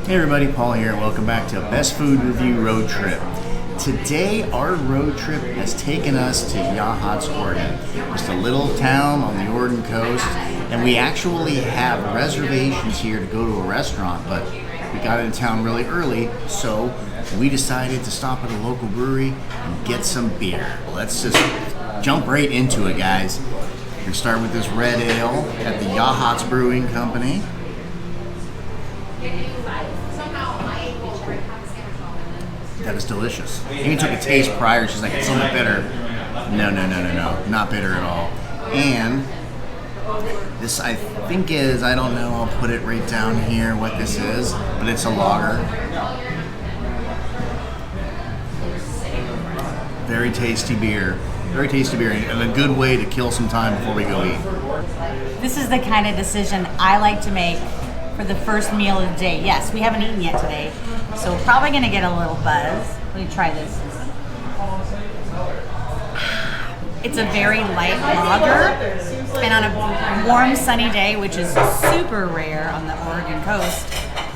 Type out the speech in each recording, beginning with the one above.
Hey everybody, Paul here, and welcome back to Best Food Review Road Trip. Today, our road trip has taken us to Yachats, Oregon. Just a little town on the Oregon coast, and we actually have reservations here to go to a restaurant, but we got into town really early, so we decided to stop at a local brewery and get some beer. Let's just jump right into it, guys. We're gonna start with this red ale at the Yachats Brewing Company. That is delicious. Amy took a taste prior. She's like, it's a little bitter. No, not bitter at all. And this, I think, is, I don't know, I'll put it right down here what this is, but it's a lager. Very tasty beer. Very tasty beer, and a good way to kill some time before we go eat. This is the kind of decision I like to make for the first meal of the day. Yes, we haven't eaten yet today, so we're probably gonna get a little buzz. Let me try this. It's a very light lager, and on a warm, sunny day, which is super rare on the Oregon coast,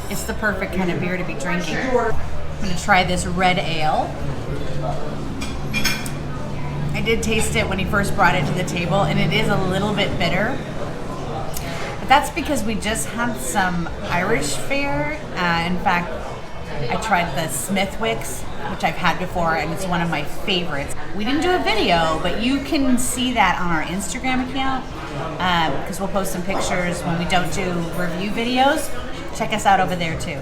it's the perfect kind of beer to be drinking. I'm gonna try this red ale. I did taste it when he first brought it to the table, and it is a little bit bitter. But that's because we just had some Irish fare. In fact, I tried the Smithwick's, which I've had before, and it's one of my favorites. We didn't do a video, but you can see that on our Instagram account, because we'll post some pictures when we don't do review videos. Check us out over there too.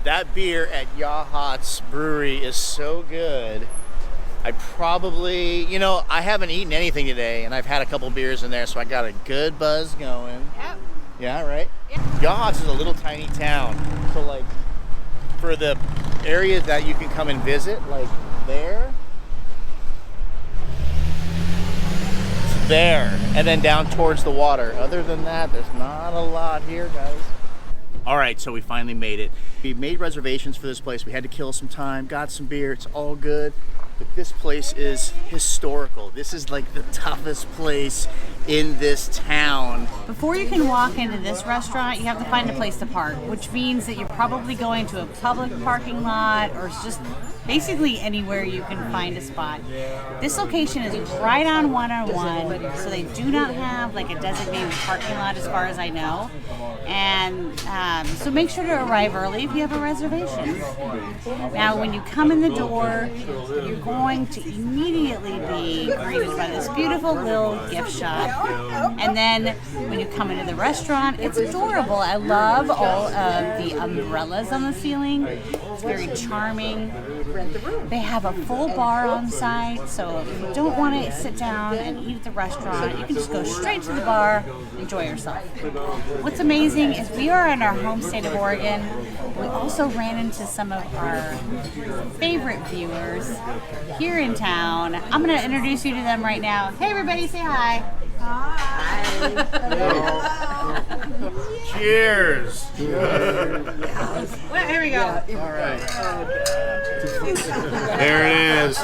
That beer at Yachats Brewery is so good. I probably, I haven't eaten anything today, and I've had a couple beers in there, so I got a good buzz going. Yep. Yeah, right? Yep. Yachats is a little tiny town, so like for the areas that you can come and visit, like there, it's there, and then down towards the water. Other than that, there's not a lot here, guys. All right, so we finally made it. We made reservations for this place. We had to kill some time, got some beer, it's all good. But this place is historical. This is like the toughest place in this town. Before you can walk into this restaurant, you have to find a place to park, which means that you're probably going to a public parking lot or just basically anywhere you can find a spot. This location is right on 101, so they do not have like a designated parking lot as far as I know. And so make sure to arrive early if you have a reservation. Now, when you come in the door, you're going to immediately be greeted by this beautiful little gift shop. And then when you come into the restaurant, it's adorable. I love all of the umbrellas on the ceiling. It's very charming. They have a full bar on site, so if you don't want to sit down and eat at the restaurant, you can just go straight to the bar, enjoy yourself. What's amazing is we are in our home state of Oregon. We also ran into some of our favorite viewers here in town. I'm going to introduce you to them right now. Hey everybody, say hi. Hi. Cheers. Well, here we go. All right. There it is.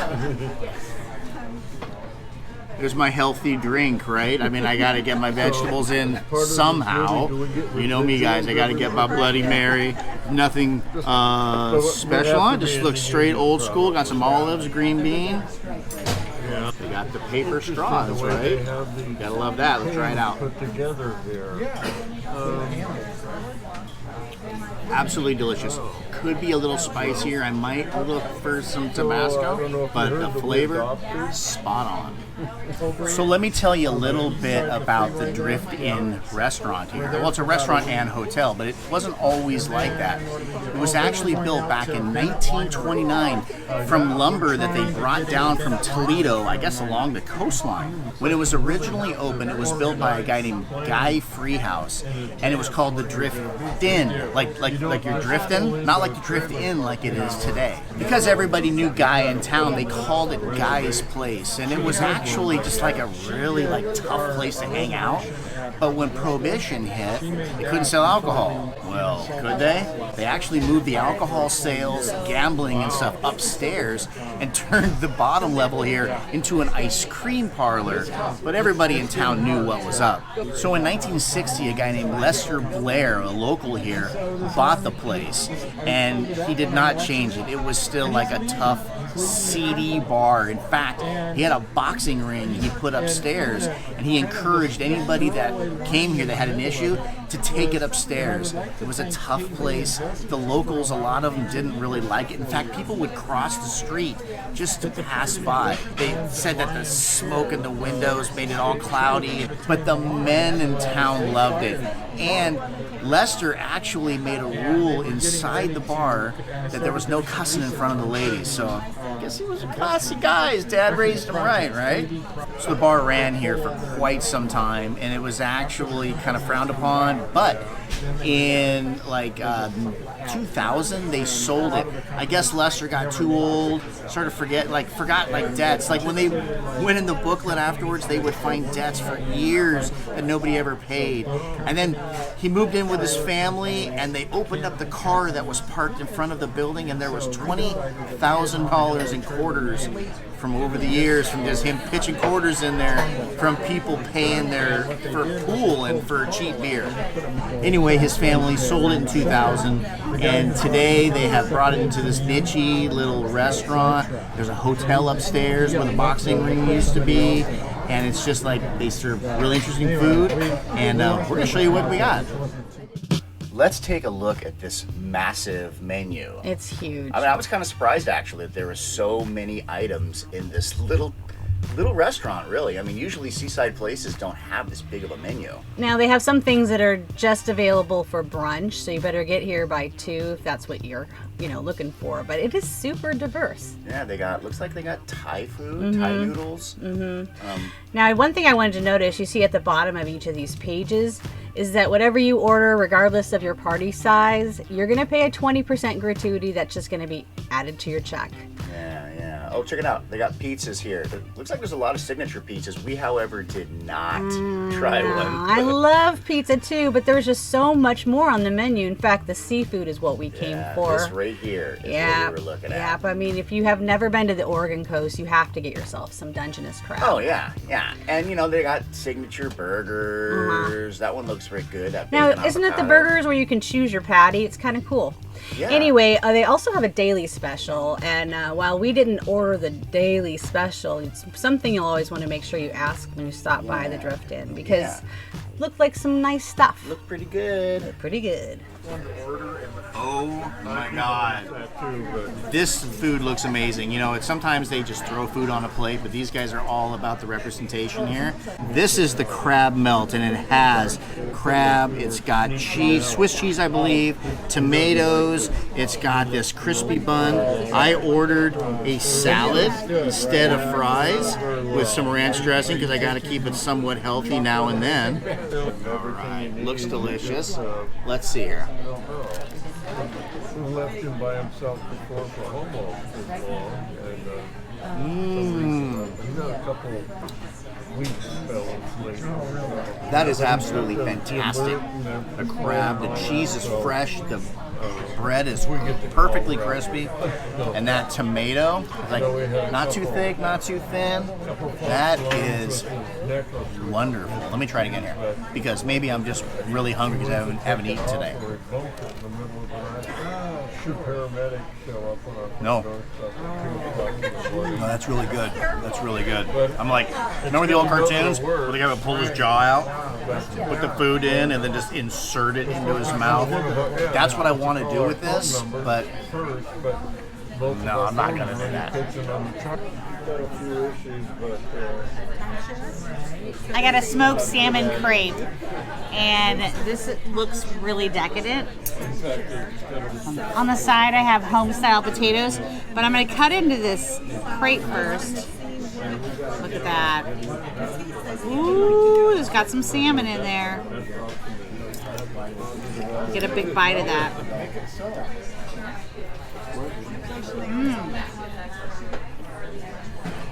There's my healthy drink, right? I mean, I got to get my vegetables in somehow. You know me, guys. I got to get my Bloody Mary. Nothing special on it. Just looks straight old school. Got some olives, green bean. They got the paper straws, right? Gotta love that. Let's try it out. Put together there. Absolutely delicious. Could be a little spicier. I might look for some Tabasco, but the flavor, spot on. So let me tell you a little bit about the Drift Inn restaurant here. Well, it's a restaurant and hotel, but it wasn't always like that. It was actually built back in 1929 from lumber that they brought down from Toledo, I guess along the coastline. When it was originally opened, it was built by a guy named Guy Freehouse, and it was called the Drift Inn, like you're drifting, not like the Drift Inn like it is today. Because everybody knew Guy in town, they called it Guy's Place, and it was actually just like a really tough place to hang out. But when Prohibition hit, they couldn't sell alcohol. Well, could they? They actually moved the alcohol sales, gambling and stuff upstairs and turned the bottom level here into an ice cream parlor. But everybody in town knew what was up. So in 1960, a guy named Lester Blair, a local here, bought the place, and he did not change it. It was still like a tough, seedy bar. In fact, he had a boxing ring he put upstairs, and he encouraged anybody that came here that had an issue to take it upstairs. It was a tough place. The locals, a lot of them didn't really like it. In fact, people would cross the street just to pass by. They said that the smoke in the windows made it all cloudy, but the men in town loved it. And Lester actually made a rule inside the bar that there was no cussing in front of the ladies. So I guess he was a classy guy. His dad raised him right? So the bar ran here for quite some time, and it was actually kind of frowned upon, but in like 2000 they sold it. I guess Lester got too old, started forgot debts. Like when they went in the booklet afterwards, they would find debts for years that nobody ever paid. And then he moved in with his family, and they opened up the car that was parked in front of the building, and there was $20,000 in quarters from over the years, from just him pitching quarters in there, from people paying for pool and for cheap beer. Anyway, his family sold it in 2000, and today they have brought it into this niche-y little restaurant. There's a hotel upstairs where the boxing ring used to be, and it's just like they serve really interesting food, and we're going to show you what we got. Let's take a look at this massive menu. It's huge. I mean, I was kind of surprised actually that there were so many items in this little restaurant, really. I mean, usually seaside places don't have this big of a menu. Now they have some things that are just available for brunch, so you better get here by 2 if that's what you're, looking for. But it is super diverse. Yeah, looks like they got Thai food, Thai noodles. Now, one thing I wanted to notice, you see at the bottom of each of these pages, is that whatever you order, regardless of your party size, you're going to pay a 20% gratuity that's just going to be added to your check. Yeah. Oh, check it out. They got pizzas here. It looks like there's a lot of signature pizzas. We, however, did not try one. I love pizza too, but there was just so much more on the menu. In fact, the seafood is what we came for. This right here is what we were looking at. Yeah, but I mean, if you have never been to the Oregon coast, you have to get yourself some Dungeness crab. Oh, yeah. And, they got signature burgers. That one looks very good. That now, bacon isn't it the avocado. burgers where you can choose your patty? It's kind of cool. Yeah. Anyway, they also have a daily special, and while we didn't order the daily special, it's something you'll always want to make sure you ask when you stop by the Drift Inn, because looked like some nice stuff. Look pretty good. Pretty good. Oh my God. This food looks amazing. Sometimes they just throw food on a plate, but these guys are all about the representation here. This is the crab melt, and it has crab, it's got cheese, Swiss cheese, I believe, tomatoes, it's got this crispy bun. I ordered a salad instead of fries with some ranch dressing because I got to keep it somewhat healthy now and then. All right, looks delicious. Let's see here. We left him by himself before for homo for long, and he's got a couple weeks spells later. That is absolutely fantastic. The crab, the cheese is fresh, the bread is perfectly crispy, and that tomato is like not too thick, not too thin. That is wonderful. Let me try it again here, because maybe I'm just really hungry because I haven't eaten today. No, that's really good. That's really good. I'm like, remember the old cartoons where the guy would pull his jaw out, put the food in, and then just insert it into his mouth? That's what I want to do with this, but no, I'm not going to do that. I got a smoked salmon crepe, and this looks really decadent. On the side I have home-style potatoes, but I'm going to cut into this crepe first. Look at that. Ooh, it's got some salmon in there. Get a big bite of that.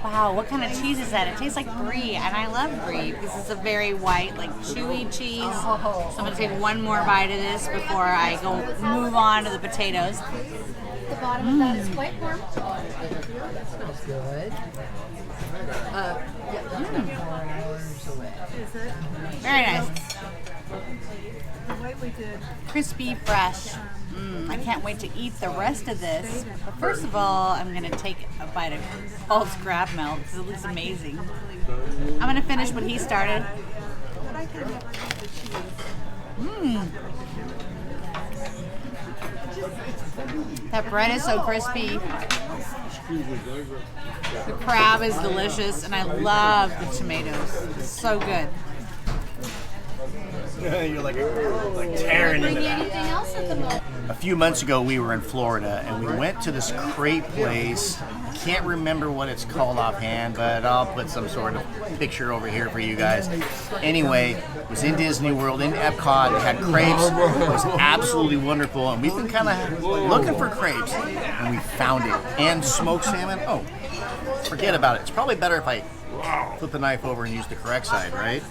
Wow, what kind of cheese is that? It tastes like brie, and I love brie because it's a very white, like chewy cheese. So I'm gonna take one more bite of this before I move on to the potatoes. The bottom of that is quite warm. That smells good. Very nice. Crispy, fresh. I can't wait to eat the rest of this. But first of all, I'm going to take a bite of Paul's crab melt because it looks amazing. I'm going to finish what he started. That bread is so crispy. The crab is delicious, and I love the tomatoes. It's so good. You're like tearing into that. Anything else at the moment? A few months ago, we were in Florida, and we went to this crepe place. Can't remember what it's called offhand, but I'll put some sort of picture over here for you guys. Anyway, it was in Disney World, in Epcot. It had crepes. It was absolutely wonderful, and we've been kind of looking for crepes, and we found it. And smoked salmon. Oh, forget about it. It's probably better if I flip the knife over and use the correct side, right?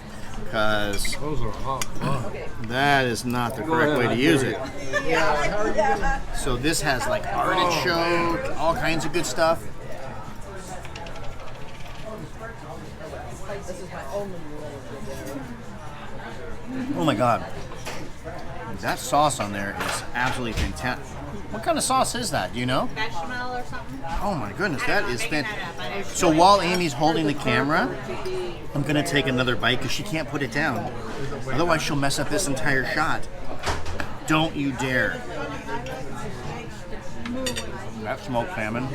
Because Those are hot. that is not the correct way to use it. So this has like artichoke, all kinds of good stuff. Oh my god. That sauce on there is absolutely fantastic. What kind of sauce is that? Do you know? Bechamel or something? Oh my goodness, that is fantastic. So while Amy's holding the camera, I'm going to take another bite because she can't put it down. Otherwise, she'll mess up this entire shot. Don't you dare. That smoked salmon.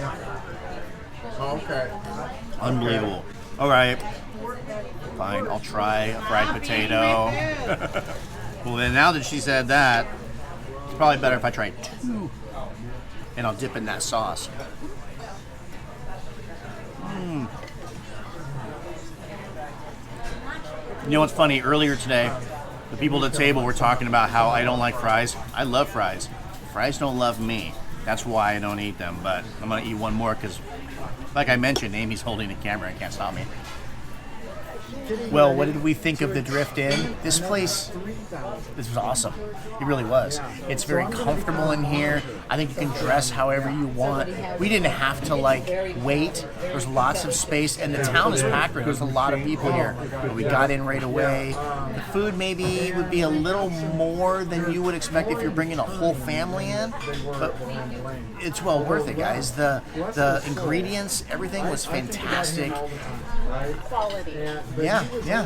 Okay. Unbelievable. All right. Fine, I'll try a fried potato. Well, then now that she said that, it's probably better if I try two. And I'll dip in that sauce. You know what's funny? Earlier today, the people at the table were talking about how I don't like fries. I love fries. Fries don't love me. That's why I don't eat them. But I'm going to eat one more because, like I mentioned, Amy's holding the camera and can't stop me. Well, what did we think of the Drift Inn? This place, this was awesome. It really was. It's very comfortable in here. I think you can dress however you want. We didn't have to wait. There's lots of space, and the town is packed. There's a lot of people here. We got in right away. The food maybe would be a little more than you would expect if you're bringing a whole family in, but it's well worth it, guys. The ingredients, everything was fantastic. Yeah.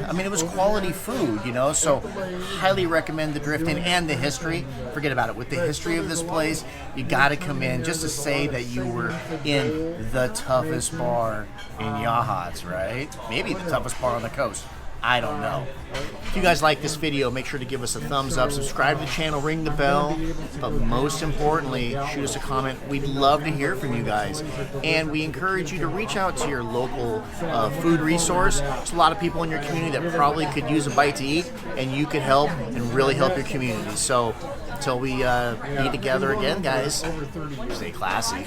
I mean, it was quality food, you know, so highly recommend the Drift Inn and the history. Forget about it. With the history of this place, you got to come in just to say that you were in the toughest bar in Yachats, right? Maybe the toughest bar on the coast. I don't know. If you guys like this video, make sure to give us a thumbs up, subscribe to the channel, ring the bell, but most importantly, shoot us a comment. We'd love to hear from you guys, and we encourage you to reach out to your local food resource. There's a lot of people in your community that probably could use a bite to eat, and you could help and really help your community. So until we meet together again, guys, stay classy.